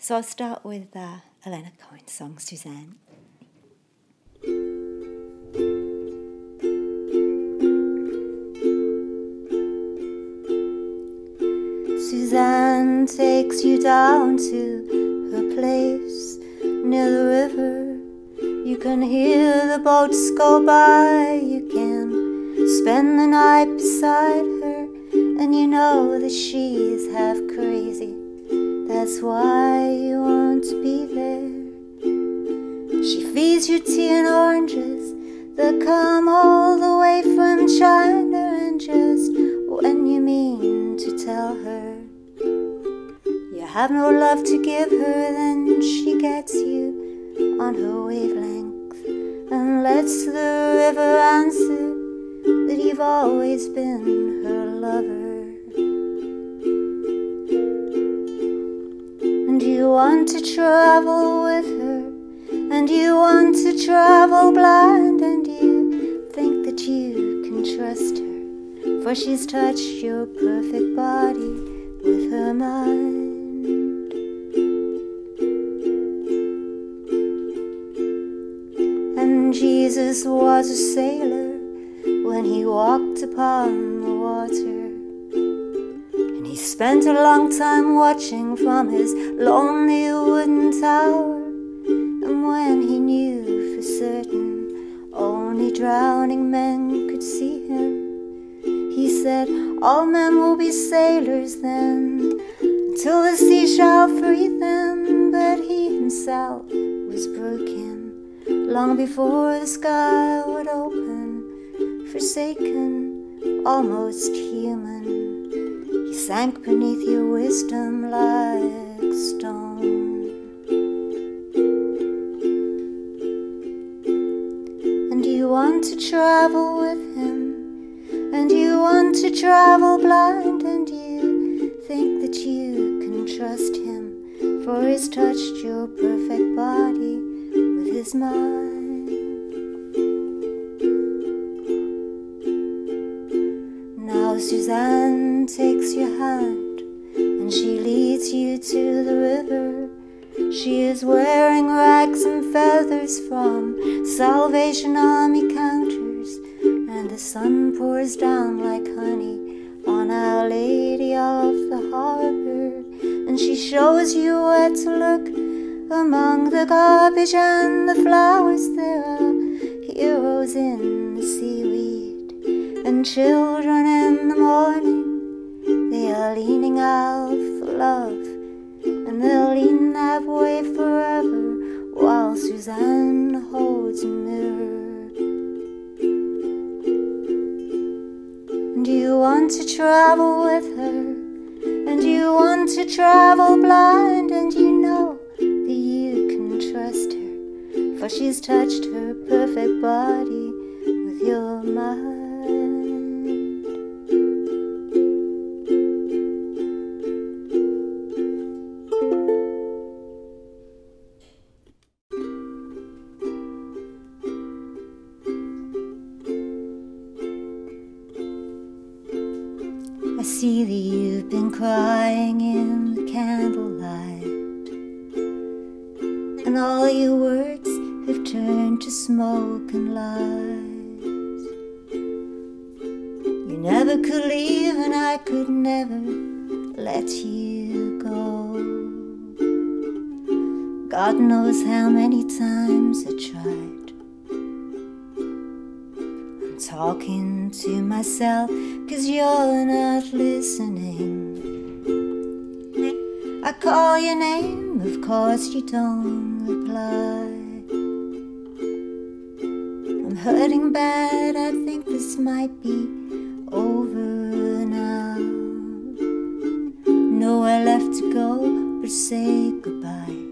So I'll start with a Leonard Cohen song, Suzanne. Suzanne takes you down to her place near the river. You can hear the boats go by. You can spend the night beside her, and you know that she is half crazy. That's why you want to be there. She feeds you tea and oranges that come all the way from China, and just when you mean to tell her you have no love to give her, then she gets you on her wavelength and lets the river answer that you've always been her lover. And you want to travel with her, and you want to travel blind, and you think that you can trust her, for she's touched your perfect body with her mind. And Jesus was a sailor when he walked upon the water, and he spent a long time watching from his lonely wooden tower. And when he knew for certain only drowning men could see him, he said, all men will be sailors then, until the sea shall free them. But he himself was broken long before the sky would open, forsaken, almost human. He sank beneath your wisdom like stone. And you want to travel with him, and you want to travel blind, and you think that you can trust him, for he's touched your perfect body with his mind. Now Suzanne takes your hand, and she leads you to the river. She is wearing rags and feathers from Salvation Army counters, and the sun pours down like honey on Our Lady of the Harbor. And she shows you where to look among the garbage and the flowers. There are heroes in the seaweed and children in the morning. They are leaning out for love, and they'll lean that way forever, while Suzanne holds a mirror. And you want to travel with her, and you want to travel blind, and you know that you can trust her, for she's touched her perfect body with your mind. I see that you've been crying in the candlelight, and all your words have turned to smoke and lies. You never could leave, and I could never let you go. God knows how many times I tried. I'm talking to myself, 'cause you're not listening. I call your name, of course you don't reply. I'm hurting bad, I think this might be over now. Nowhere left to go but say goodbye.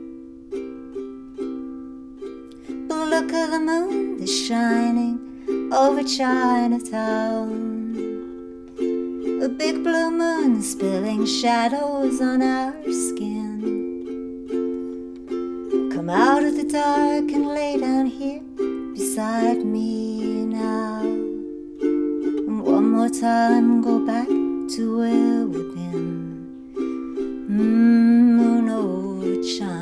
But look at the moon that's shining over Chinatown. A big blue moon spilling shadows on our skin. Come out of the dark and lay down here beside me now. And one more time go back to where we've been. Moon over China.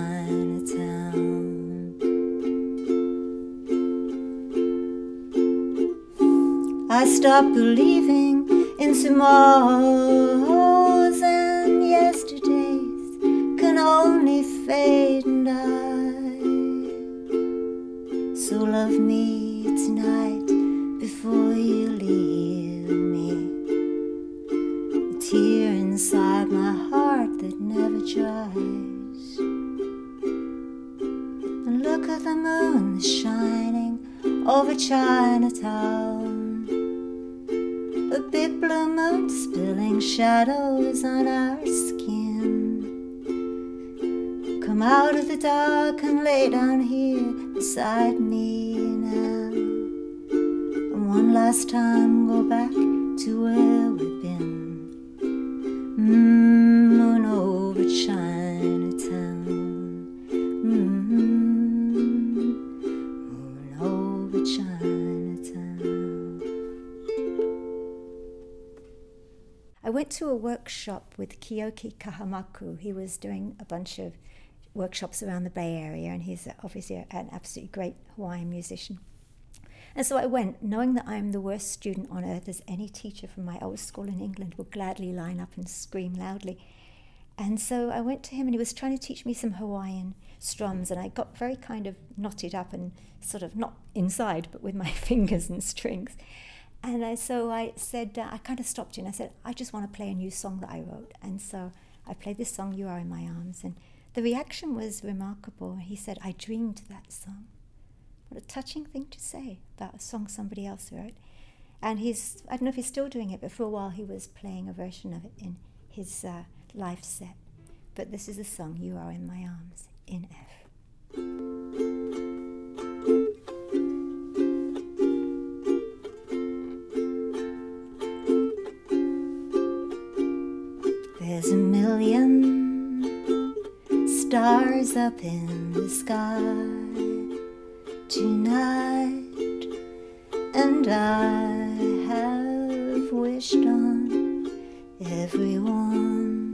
I stopped believing in tomorrows, and yesterdays can only fade and die. So love me tonight before you leave me. A tear inside my heart that never dries. And look at the moon shining over Chinatown. A big blue moon spilling shadows on our skin. Come out of the dark and lay down here beside me now. And one last time go back to where we've been. Moon over Chinatown. Moon over Chinatown. I went to a workshop with Keoki Kahumoku. He was doing a bunch of workshops around the Bay Area, and he's obviously an absolutely great Hawaiian musician. And so I went, knowing that I'm the worst student on earth, as any teacher from my old school in England would gladly line up and scream loudly. And so I went to him, and he was trying to teach me some Hawaiian strums, and I got very kind of knotted up and sort of not inside, but with my fingers and strings. And so I said, I kind of stopped him, and I said, I just want to play a new song that I wrote. And so I played this song, You Are in My Arms, and the reaction was remarkable. He said, I dreamed that song. What a touching thing to say about a song somebody else wrote. And I don't know if he's still doing it, but for a while he was playing a version of it in his live set. But this is the song, You Are in My Arms, in F. There's a million stars up in the sky tonight, and I have wished on everyone.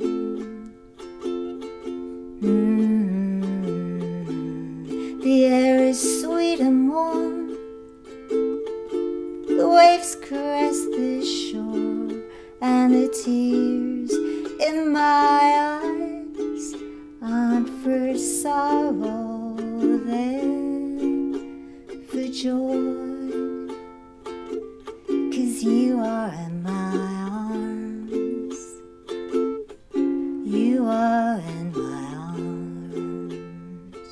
The air is sweet and warm, the waves caress the shore, and the tears in my eyes aren't for sorrow, they're for joy, 'cause you are in my arms, you are in my arms.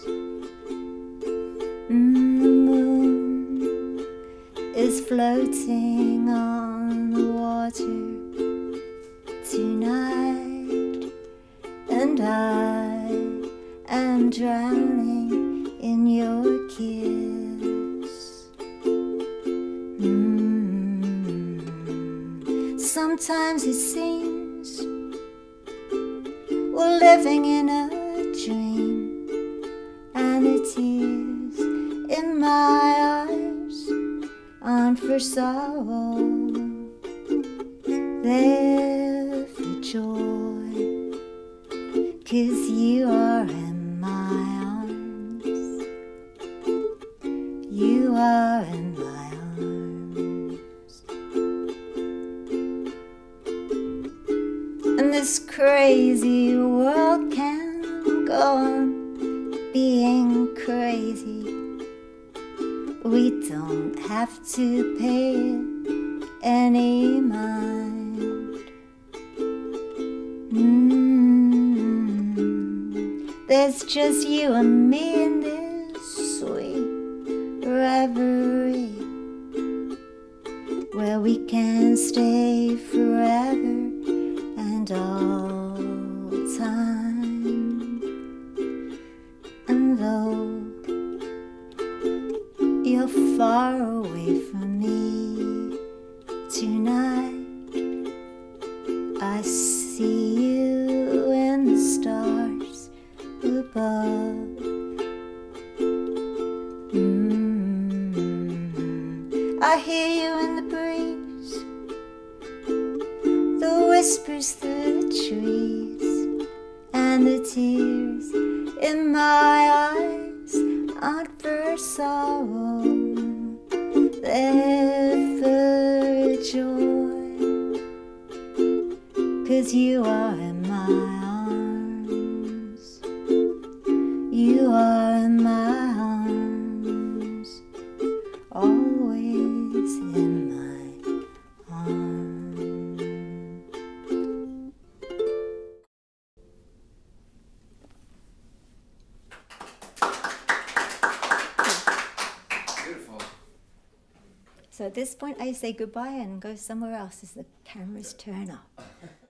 The moon is floating on the water tonight, and I am drowning in your kiss. Sometimes it seems we're living in a dream, and the tears in my eyes aren't for sorrow, they're for joy, 'cause you are in my arms, you are in my arms. And this crazy world can go on being crazy. We don't have to pay it any mind. There's just you and me in this sweet reverie, where we can stay forever and all time. And though you're far away from me tonight, I see you in the stars above. I hear you in the breeze, the whispers through the trees, and the tears in my eyes aren't for sorrow, they're for 'cause you are in my arms. You are in my arms, always in my arms. Beautiful. So at this point I say goodbye and go somewhere else as the cameras turn up.